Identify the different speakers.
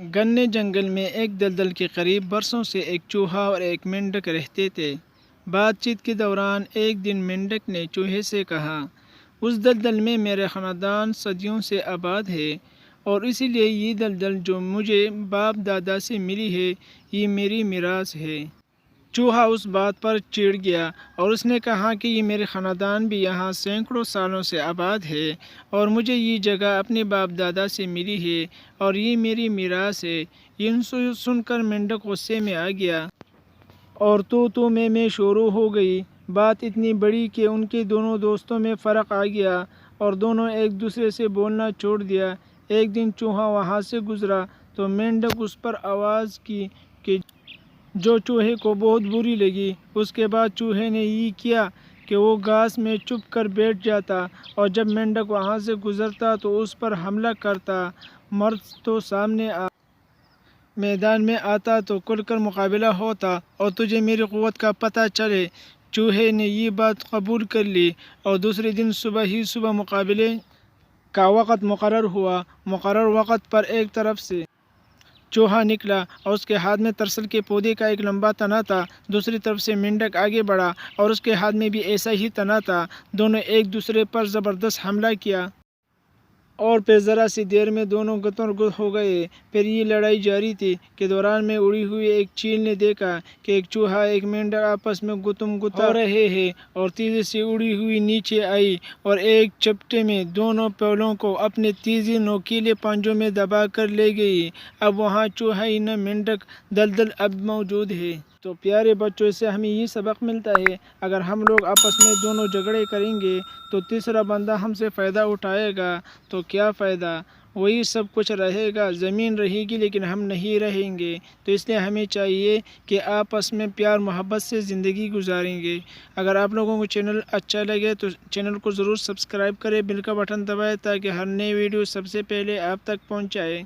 Speaker 1: گھنے جنگل میں ایک دلدل کے قریب برسوں سے ایک چوہا اور ایک مینڈک رہتے تھے۔ بات چیت کے دوران ایک دن مینڈک نے چوہے سے کہا، اس دلدل میں میرا خاندان صدیوں سے آباد ہے اور اسی لیے یہ دلدل جو مجھے باپ دادا سے ملی ہے یہ میری میراث ہے۔ چوہا اس بات پر چڑ گیا اور اس نے کہا کہ یہ میرے خاندان بھی یہاں سینکڑوں سالوں سے آباد ہے اور مجھے یہ جگہ اپنے باپ دادا سے ملی ہے اور یہ میری میراث ہے۔ یہ سن کر مینڈک غصے میں آ گیا اور تو میں شروع ہو گئی۔ بات اتنی بڑھی کہ ان کے دونوں دوستوں میں فرق آ گیا اور دونوں ایک دوسرے سے بولنا چھوڑ دیا۔ ایک دن چوہا وہاں سے گزرا تو مینڈک اس پر آواز کی کہ جو چوہے کو بہت بری لگی۔ اس کے بعد چوہے نے یہ کیا کہ وہ گھاس میں چھپ کر بیٹھ جاتا اور جب مینڈک وہاں سے گزرتا تو اس پر حملہ کرتا۔ مرد تو سامنے میدان میں آتا تو کھل کر مقابلہ ہوتا اور تجھے میری قوت کا پتہ چلے۔ چوہے نے یہ بات قبول کر لی اور دوسرے دن صبح مقابلے کا وقت مقرر ہوا۔ مقرر وقت پر ایک طرف سے چوہا نکلا اور اس کے ہاتھ میں ترسل کے پودے کا ایک لمبا تنا تھا۔ دوسری طرف سے مینڈک آگے بڑھا اور اس کے ہاتھ میں بھی ایسا ہی تنا تھا۔ دونوں ایک دوسرے پر زبردست حملہ کیا اور پھر ذرا سی دیر میں دونوں گتر گت ہو گئے۔ پھر یہ لڑائی جاری تھی کہ دوران میں اڑی ہوئی ایک چیل نے دیکھا کہ ایک چوہا ایک مینڈک آپس میں گتم گتا ہو رہے ہیں اور تیزی سے اڑی ہوئی نیچے آئی اور ایک چپٹے میں دونوں پہلوؤں کو اپنے تیز نوکیلے پنجوں میں دبا کر لے گئی۔ اب وہاں چوہا ہی نہ مینڈک دلدل اب موجود ہے۔ تو پیارے بچوں، اس سے ہمیں یہ سبق ملتا ہے، اگر ہم لوگ آپس میں دونوں جھگڑے کریں گے تو تیسرا بندہ ہم سے فائدہ اٹھائے گا تو کیا فائدہ؟ وہی سب کچھ رہے گا، زمین رہے گی لیکن ہم نہیں رہیں گے۔ تو اس لیے ہمیں چاہیے کہ آپس میں پیار محبت سے زندگی گزاریں گے۔ اگر آپ لوگوں کو چینل اچھا لگے تو چینل کو ضرور سبسکرائب کریں، بیل کا بٹن دبائیں تاکہ ہر نئی ویڈیو سب سے پہلے آپ تک پہنچ جائے۔